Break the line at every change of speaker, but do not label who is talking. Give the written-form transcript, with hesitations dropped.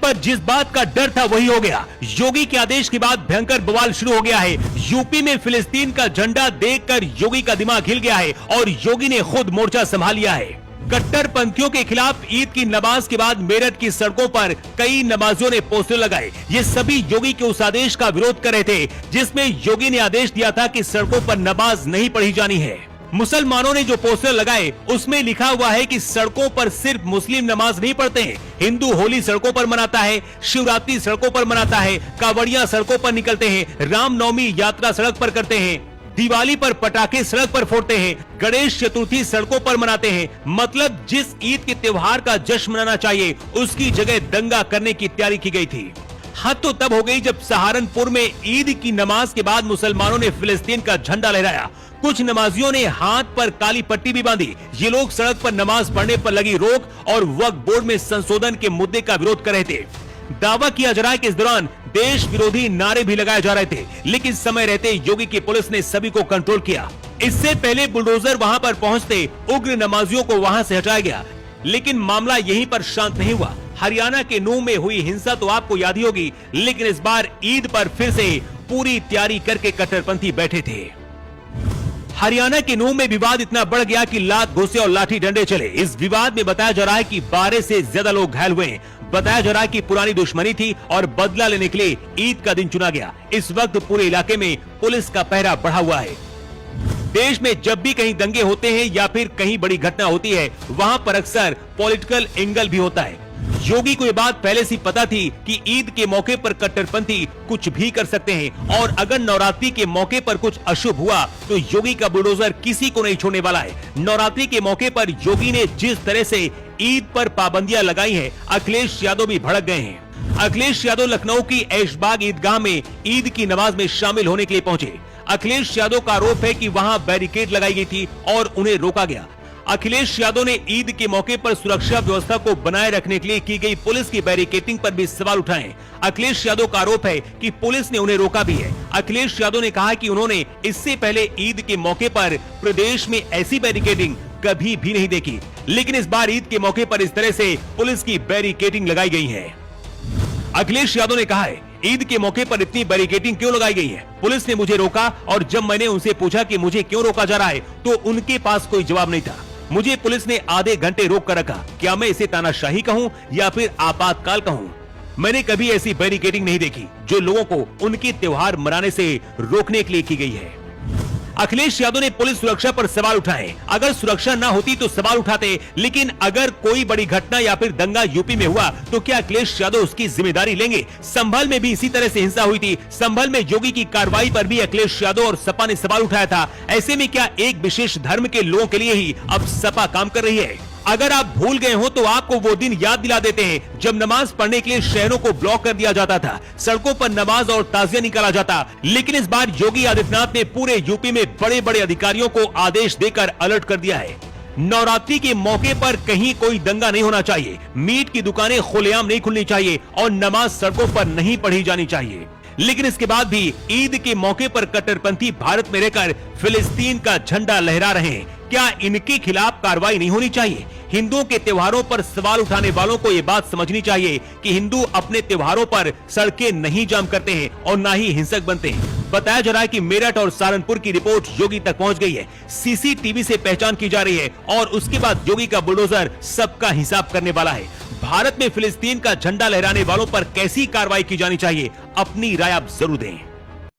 पर जिस बात का डर था वही हो गया। योगी के आदेश के बाद भयंकर बवाल शुरू हो गया है। यूपी में फिलिस्तीन का झंडा देखकर योगी का दिमाग हिल गया है और योगी ने खुद मोर्चा संभाल लिया है। कट्टरपंथियों के खिलाफ ईद की नमाज के बाद मेरठ की सड़कों पर कई नमाजियों ने पोस्टर लगाए। ये सभी योगी के उस आदेश का विरोध कर रहे थे जिसमें योगी ने आदेश दिया था कि सड़कों पर नमाज नहीं पढ़ी जानी है। मुसलमानों ने जो पोस्टर लगाए उसमें लिखा हुआ है कि सड़कों पर सिर्फ मुस्लिम नमाज नहीं पढ़ते हैं, हिंदू होली सड़कों पर मनाता है, शिवरात्रि सड़कों पर मनाता है, कांवड़िया सड़कों पर निकलते हैं, रामनवमी यात्रा सड़क पर करते हैं, दिवाली पर पटाखे सड़क पर फोड़ते हैं, गणेश चतुर्थी सड़कों पर मनाते हैं। मतलब जिस ईद के त्योहार का जश्न मनाना चाहिए उसकी जगह दंगा करने की तैयारी की गई थी। हद तो तब हो गई जब सहारनपुर में ईद की नमाज के बाद मुसलमानों ने फिलिस्तीन का झंडा लहराया। कुछ नमाजियों ने हाथ पर काली पट्टी भी बांधी। ये लोग सड़क पर नमाज पढ़ने पर लगी रोक और वक्फ बोर्ड में संशोधन के मुद्दे का विरोध कर रहे थे। दावा किया जा रहा है कि इस दौरान देश विरोधी नारे भी लगाए जा रहे थे, लेकिन समय रहते योगी की पुलिस ने सभी को कंट्रोल किया। इससे पहले बुलडोजर वहां पर पहुंचते उग्र नमाजियों को वहां से हटाया गया, लेकिन मामला यहीं पर शांत नहीं हुआ। हरियाणा के नूह में हुई हिंसा तो आपको याद ही होगी, लेकिन इस बार ईद पर फिर से पूरी तैयारी करके कट्टरपंथी बैठे थे। हरियाणा के नूह में विवाद इतना बढ़ गया कि लात घुसे और लाठी डंडे चले। इस विवाद में बताया जा रहा है कि 12 से ज्यादा लोग घायल हुए। बताया जा रहा है कि पुरानी दुश्मनी थी और बदला लेने के लिए ईद का दिन चुना गया। इस वक्त पूरे इलाके में पुलिस का पहरा बढ़ा हुआ है। देश में जब भी कहीं दंगे होते हैं या फिर कहीं बड़ी घटना होती है, वहां पर अक्सर पॉलिटिकल एंगल भी होता है। योगी को ये बात पहले से पता थी कि ईद के मौके पर कट्टरपंथी कुछ भी कर सकते हैं और अगर नवरात्रि के मौके पर कुछ अशुभ हुआ तो योगी का बुलडोजर किसी को नहीं छोड़ने वाला है। नवरात्रि के मौके पर योगी ने जिस तरह से ईद पर पाबंदियां लगाई हैं, अखिलेश यादव भी भड़क गए हैं। अखिलेश यादव लखनऊ की ऐशबाग ईदगाह में ईद की नमाज में शामिल होने के लिए पहुंचे। अखिलेश यादव का आरोप है कि वहां बैरिकेड लगाई गई थी और उन्हें रोका गया। अखिलेश यादव ने ईद के मौके पर सुरक्षा व्यवस्था को बनाए रखने के लिए की गई पुलिस की बैरिकेडिंग पर भी सवाल उठाए। अखिलेश यादव का आरोप है कि पुलिस ने उन्हें रोका भी है। अखिलेश यादव ने कहा कि उन्होंने इससे पहले ईद के मौके पर प्रदेश में ऐसी बैरिकेडिंग कभी भी नहीं देखी, लेकिन इस बार ईद के मौके पर इस तरह से पुलिस की बैरिकेडिंग लगाई गई है। अखिलेश यादव ने कहा है, ईद के मौके पर इतनी बैरिकेडिंग क्यों लगाई गई है? पुलिस ने मुझे रोका और जब मैंने उनसे पूछा कि मुझे क्यों रोका जा रहा है तो उनके पास कोई जवाब नहीं था। मुझे पुलिस ने आधे घंटे रोक कर रखा। क्या मैं इसे तानाशाही कहूं या फिर आपातकाल कहूं? मैंने कभी ऐसी बैरिकेडिंग नहीं देखी जो लोगों को उनके त्योहार मनाने से रोकने के लिए की गई है। अखिलेश यादव ने पुलिस सुरक्षा पर सवाल उठाए। अगर सुरक्षा ना होती तो सवाल उठाते, लेकिन अगर कोई बड़ी घटना या फिर दंगा यूपी में हुआ तो क्या अखिलेश यादव उसकी जिम्मेदारी लेंगे? संभल में भी इसी तरह से हिंसा हुई थी। संभल में योगी की कार्रवाई पर भी अखिलेश यादव और सपा ने सवाल उठाया था। ऐसे में क्या एक विशेष धर्म के लोगों के लिए ही अब सपा काम कर रही है? अगर आप भूल गए हो तो आपको वो दिन याद दिला देते हैं जब नमाज पढ़ने के लिए शहरों को ब्लॉक कर दिया जाता था, सड़कों पर नमाज और ताजिया निकाला जाता। लेकिन इस बार योगी आदित्यनाथ ने पूरे यूपी में बड़े बड़े अधिकारियों को आदेश देकर अलर्ट कर दिया है। नवरात्रि के मौके पर कहीं कोई दंगा नहीं होना चाहिए, मीट की दुकानें खुलेआम नहीं खुलनी चाहिए और नमाज सड़कों पर नहीं पढ़ी जानी चाहिए। लेकिन इसके बाद भी ईद के मौके पर कट्टरपंथी भारत में रहकर फिलिस्तीन का झंडा लहरा रहे हैं। क्या इनके खिलाफ कार्रवाई नहीं होनी चाहिए? हिंदुओं के त्योहारों पर सवाल उठाने वालों को ये बात समझनी चाहिए कि हिंदू अपने त्योहारों पर सड़कें नहीं जाम करते हैं और ना ही हिंसक बनते हैं। बताया जा रहा है कि मेरठ और सहारनपुर की रिपोर्ट योगी तक पहुंच गई है। सीसीटीवी से पहचान की जा रही है और उसके बाद योगी का बुलडोजर सबका हिसाब करने वाला है। भारत में फिलिस्तीन का झंडा लहराने वालों पर कैसी कार्रवाई की जानी चाहिए? अपनी राय आप जरूर दें।